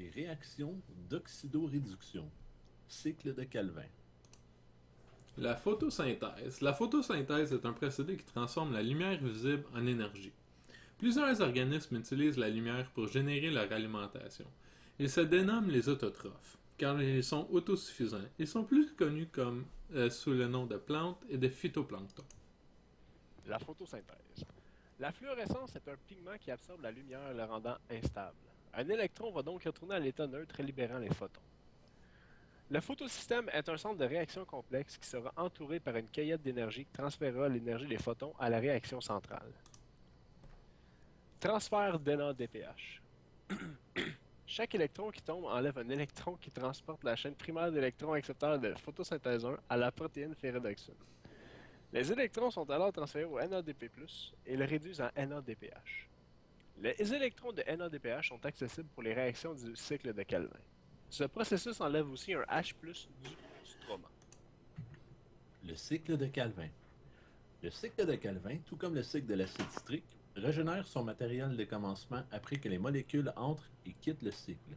Les réactions d'oxydoréduction. Cycle de Calvin. La photosynthèse. La photosynthèse est un procédé qui transforme la lumière visible en énergie. Plusieurs organismes utilisent la lumière pour générer leur alimentation. Ils se dénomment les autotrophes, car ils sont autosuffisants. Ils sont plus connus sous le nom de plantes et de phytoplancton. La photosynthèse. La fluorescence est un pigment qui absorbe la lumière, le rendant instable. Un électron va donc retourner à l'état neutre, libérant les photons. Le photosystème est un centre de réaction complexe qui sera entouré par une cueillette d'énergie qui transférera l'énergie des photons à la réaction centrale. Transfert d'NADPH. Chaque électron qui tombe enlève un électron qui transporte la chaîne primaire d'électrons accepteurs de photosynthèse 1 à la protéine ferredoxine. Les électrons sont alors transférés au NADP+, et le réduisent en NADPH. Les électrons de NADPH sont accessibles pour les réactions du cycle de Calvin. Ce processus enlève aussi un H+, du stroma. Le cycle de Calvin. Le cycle de Calvin, tout comme le cycle de l'acide citrique, régénère son matériel de commencement après que les molécules entrent et quittent le cycle.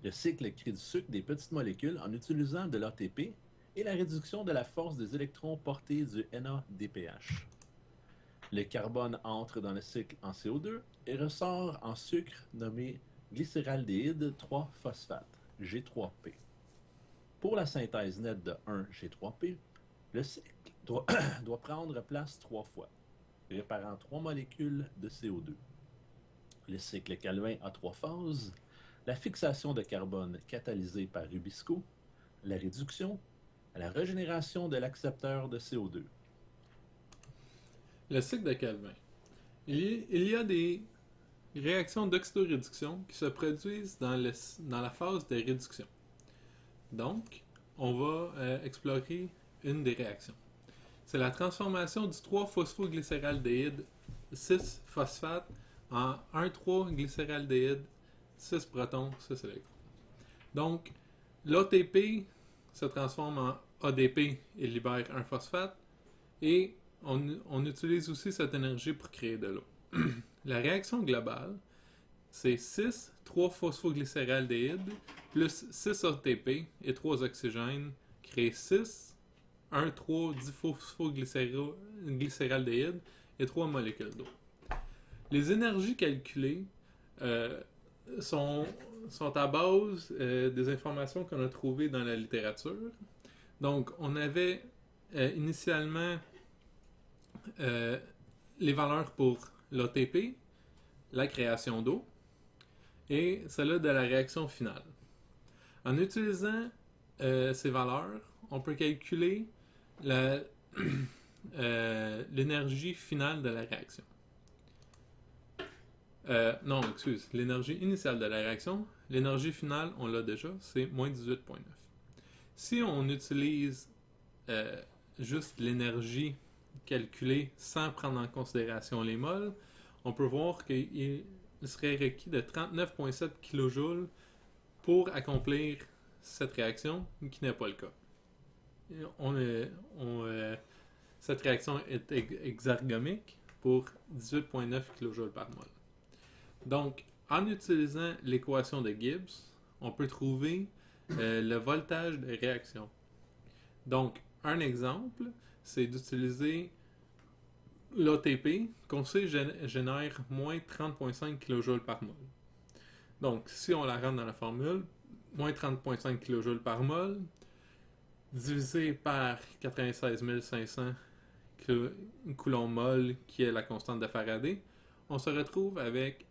Le cycle crée du sucre des petites molécules en utilisant de l'ATP et la réduction de la force des électrons portés du NADPH. Le carbone entre dans le cycle en CO2 et ressort en sucre nommé glycéraldéhyde 3-phosphate, G3P. Pour la synthèse nette de 1G3P, le cycle doit prendre place 3 fois, réparant 3 molécules de CO2. Le cycle Calvin a 3 phases: la fixation de carbone catalysée par Rubisco, la réduction, la régénération de l'accepteur de CO2. Le cycle de Calvin. Il y a des réactions d'oxydoréduction qui se produisent dans la phase de réduction. Donc, on va explorer une des réactions. C'est la transformation du 3-phosphoglycéraldéhyde 6-phosphate en 1,3-glycéraldéhyde 6 protons, 6 électrons. Donc, l'ATP se transforme en ADP et libère un phosphate, et on utilise aussi cette énergie pour créer de l'eau. La réaction globale, c'est 6 3-phosphoglycéraldéhyde plus 6 ATP et 3 oxygènes crée 6 1,3-diphosphoglycéraldéhyde et 3 molécules d'eau. Les énergies calculées sont à base des informations qu'on a trouvées dans la littérature. Donc, on avait initialement les valeurs pour l'ATP, la création d'eau, et celle de la réaction finale. En utilisant ces valeurs, on peut calculer l'énergie finale de la réaction. L'énergie initiale de la réaction. L'énergie finale, on l'a déjà, c'est moins 18,9. Si on utilise juste l'énergie calculée sans prendre en considération les moles, on peut voir qu'il serait requis de 39,7 kJ pour accomplir cette réaction, qui n'est pas le cas. Cette réaction est exergomique pour 18,9 kJ par mol. Donc, en utilisant l'équation de Gibbs, on peut trouver le voltage de réaction. Donc, un exemple, c'est d'utiliser l'ATP, qu'on sait génère moins 30,5 kJ par mol. Donc, si on la rentre dans la formule, moins 30,5 kJ par mol, divisé par 96 500 coulomb-mol, qui est la constante de Faraday, on se retrouve avec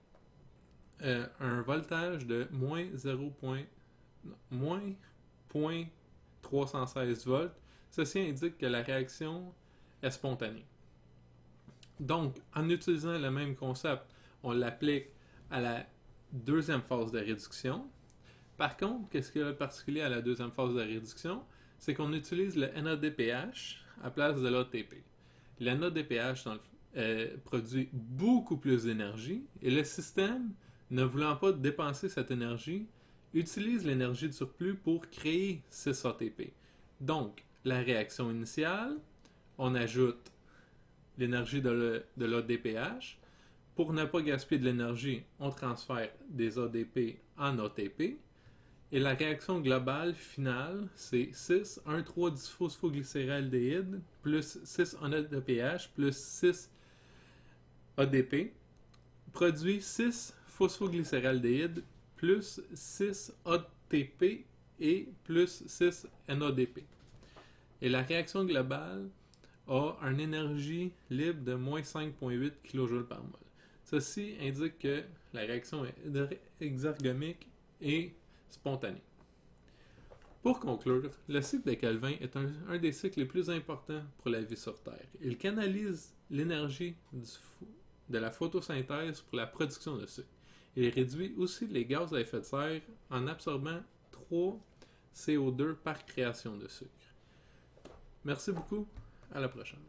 un voltage de moins 0.316 volts. Ceci indique que la réaction est spontanée. Donc, en utilisant le même concept, on l'applique à la deuxième phase de réduction. Par contre, qu'est-ce qu'il y a de particulier à la deuxième phase de réduction? C'est qu'on utilise le NADPH à place de l'ATP. Le NADPH produit beaucoup plus d'énergie, et le système, ne voulant pas dépenser cette énergie, utilise l'énergie de surplus pour créer 6 ATP. Donc, la réaction initiale, on ajoute l'énergie de l'ADPH Pour ne pas gaspiller de l'énergie, on transfère des ADP en ATP. Et la réaction globale finale, c'est 6 1,3-diphosphoglycéraldéhyde plus 6 NADPH plus 6 ADP produit 6 phosphoglycéraldéhyde plus 6 ATP et plus 6 NADP. Et la réaction globale a une énergie libre de moins 5,8 kJ par mol. Ceci indique que la réaction est exergomique et spontanée. Pour conclure, le cycle de Calvin est un des cycles les plus importants pour la vie sur Terre. Il canalise l'énergie de la photosynthèse pour la production de sucre. Il réduit aussi les gaz à effet de serre en absorbant 3 CO2 par création de sucre. Merci beaucoup, à la prochaine.